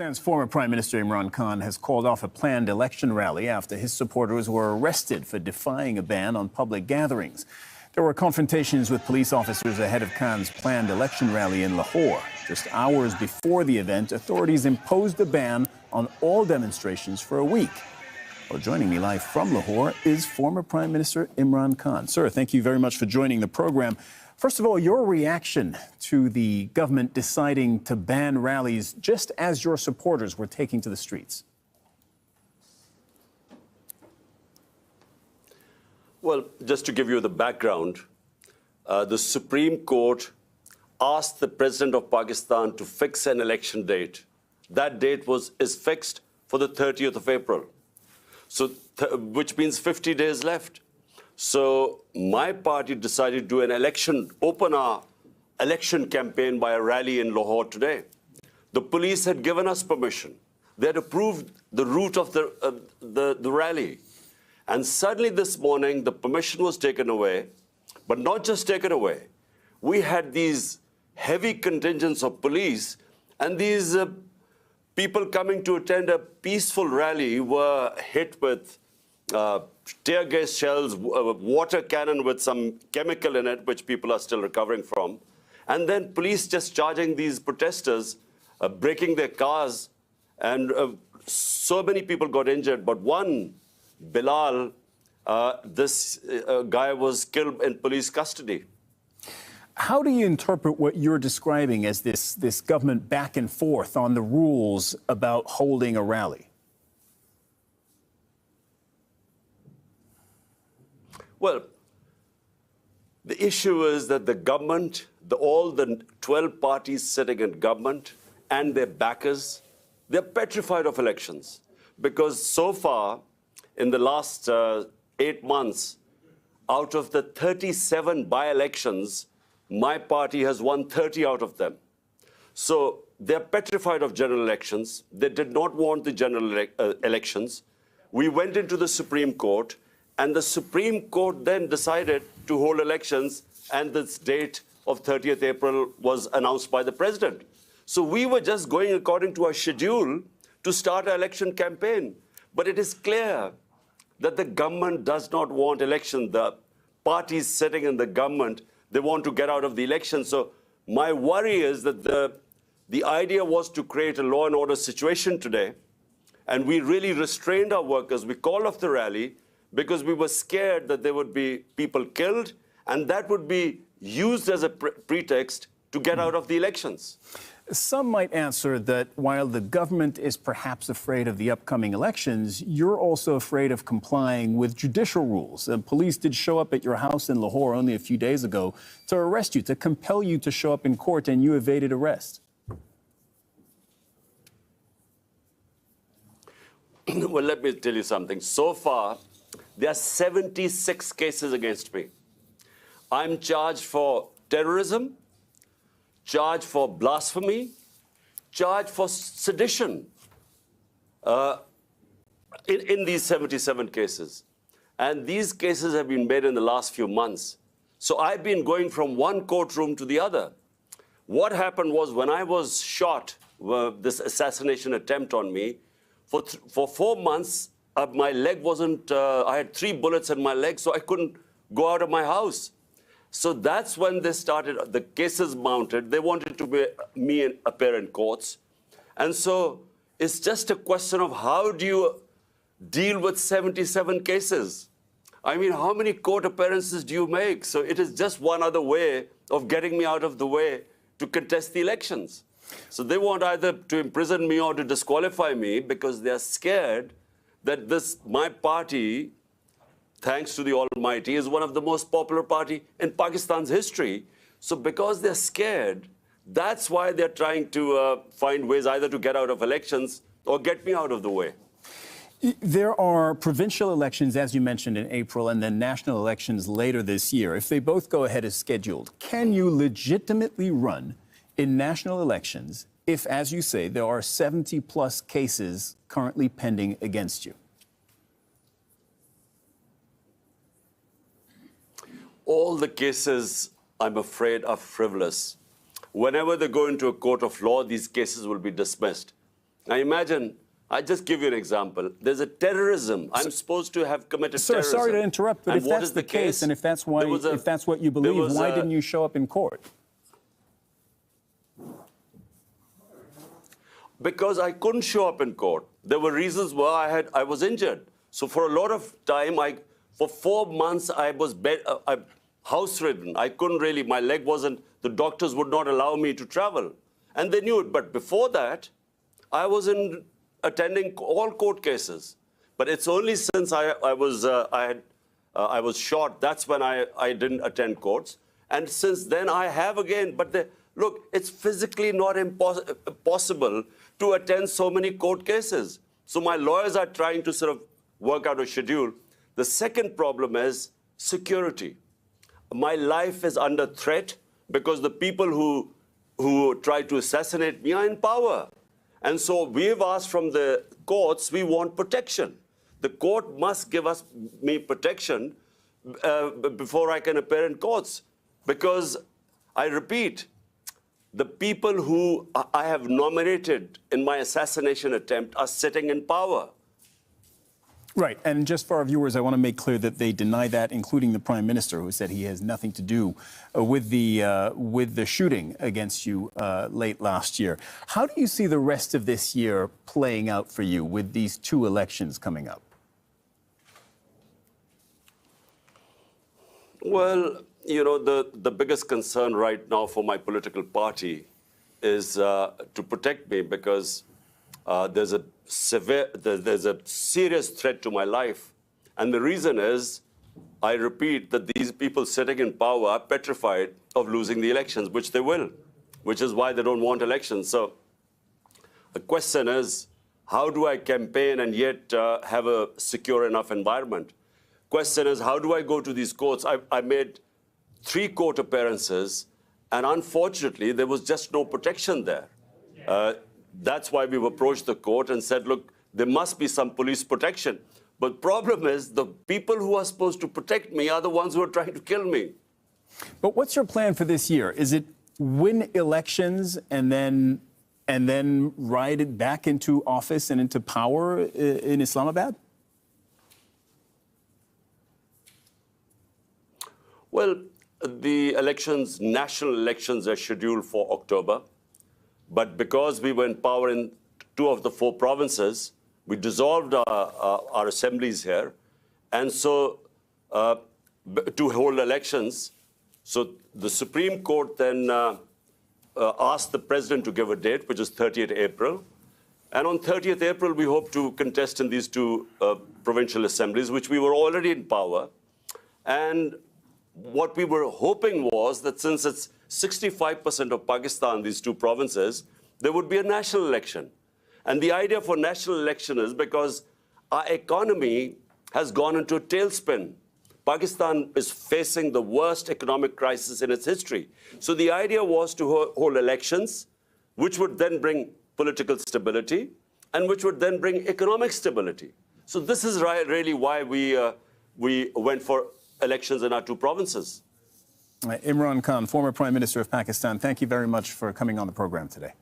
Pakistan's former Prime Minister Imran Khan has called off a planned election rally after his supporters were arrested for defying a ban on public gatherings. There were confrontations with police officers ahead of Khan's planned election rally in Lahore. Just hours before the event, authorities imposed a ban on all demonstrations for a week. Well, joining me live from Lahore is former Prime Minister Imran Khan. Sir, thank you very much for joining the program. First of all, your reaction to the government deciding to ban rallies just as your supporters were taking to the streets. Well, just to give you the background, the Supreme Court asked the President of Pakistan to fix an election date. That date is fixed for the 30th of April, which means 50 days left. So my party decided to do an open our election campaign by a rally in Lahore today. The police had given us permission. They had approved the route of the rally. And suddenly this morning, the permission was taken away, but not just taken away. We had these heavy contingents of police, and these people coming to attend a peaceful rally were hit with tear gas shells, water cannon with some chemical in it, which people are still recovering from. And then police just charging these protesters, breaking their cars, and so many people got injured. But one, Bilal, this guy was killed in police custody. How do you interpret what you're describing as this government back and forth on the rules about holding a rally? Well, the issue is that the government, all the 12 parties sitting in government and their backers, they're petrified of elections. Because so far, in the last 8 months, out of the 37 by-elections, my party has won 30 out of them. So they're petrified of general elections. They did not want the general elections. We went into the Supreme Court, and the Supreme Court then decided to hold elections, and this date of 30th April was announced by the president. So we were just going according to our schedule to start our election campaign. But it is clear that the government does not want election. The parties sitting in the government, they want to get out of the election. So my worry is that the idea was to create a law and order situation today, and we really restrained our workers. We called off the rally because we were scared that there would be people killed, and that would be used as a pretext to get out of the elections. Some might answer that while the government is perhaps afraid of the upcoming elections, you're also afraid of complying with judicial rules. Police did show up at your house in Lahore only a few days ago to arrest you, to compel you to show up in court, and you evaded arrest. Well, let me tell you something. So far, there are 76 cases against me. I'm charged for terrorism, charged for blasphemy, charged for sedition in these 77 cases. And these cases have been made in the last few months. So I've been going from one courtroom to the other. What happened was when I was shot, this assassination attempt on me, for 4 months, my leg wasn't, I had 3 bullets in my leg, so I couldn't go out of my house. So that's when they started, the cases mounted. They wanted to be me appear in courts. And so it's just a question of how do you deal with 77 cases? I mean, how many court appearances do you make? So it is just one other way of getting me out of the way to contest the elections. So they want either to imprison me or to disqualify me because they are scared that my party, thanks to the Almighty, is one of the most popular party in Pakistan's history. So because they're scared, that's why they're trying to find ways either to get out of elections or get me out of the way. There are provincial elections, as you mentioned, in April, and then national elections later this year. If they both go ahead as scheduled, can you legitimately run in national elections if, as you say, there are 70-plus cases currently pending against you? All the cases, I'm afraid, are frivolous. Whenever they go into a court of law, these cases will be dismissed. Now imagine, I just give you an example. There's a terrorism. I'm supposed to have committed Sir, terrorism. sorry to interrupt, but And if what that's is the case, and if that's why, if that's what you believe, why didn't you show up in court? Because I couldn't show up in court. There were reasons why I was injured. So for a lot of time, for 4 months, I was house-ridden. I couldn't really, my leg wasn't, the doctors would not allow me to travel. And they knew it. But before that, I was attending all court cases. But it's only since I was shot, that's when I didn't attend courts. And since then, I have again. But look, it's physically not possible to attend so many court cases. So my lawyers are trying to sort of work out a schedule. The second problem is security. My life is under threat because the people who try to assassinate me are in power. And so we've asked from the courts, we want protection. The court must give me protection before I can appear in courts. Because, I repeat, the people who I have nominated in my assassination attempt are sitting in power. Right, and just for our viewers, I want to make clear that they deny that, including the Prime Minister, who said he has nothing to do with the shooting against you late last year. How do you see the rest of this year playing out for you with these 2 elections coming up? Well, you know, the biggest concern right now for my political party is to protect me, because there's a serious threat to my life. And the reason is, I repeat, that these people sitting in power are petrified of losing the elections, which they will, which is why they don't want elections. So the question is, how do I campaign and yet have a secure enough environment? Question is, how do I go to these courts? I made 3 court appearances, and unfortunately, there was just no protection there. That's why we've approached the court and said, look, there must be some police protection. But problem is, the people who are supposed to protect me are the ones who are trying to kill me. But what's your plan for this year? Is it win elections and then ride it back into office and into power in Islamabad? Well, the elections, national elections, are scheduled for October. But because we were in power in 2 of the 4 provinces, we dissolved our assemblies here. And so to hold elections, so the Supreme Court then asked the president to give a date, which is 30th April. And on 30th April, we hope to contest in these 2 provincial assemblies, which we were already in power. And what we were hoping was that since it's 65% of Pakistan, these 2 provinces, there would be a national election. And the idea for national election is because our economy has gone into a tailspin. Pakistan is facing the worst economic crisis in its history. So the idea was to hold elections, which would then bring political stability and which would then bring economic stability. So this is really why we went for elections in our 2 provinces. Imran Khan, former Prime Minister of Pakistan, thank you very much for coming on the program today.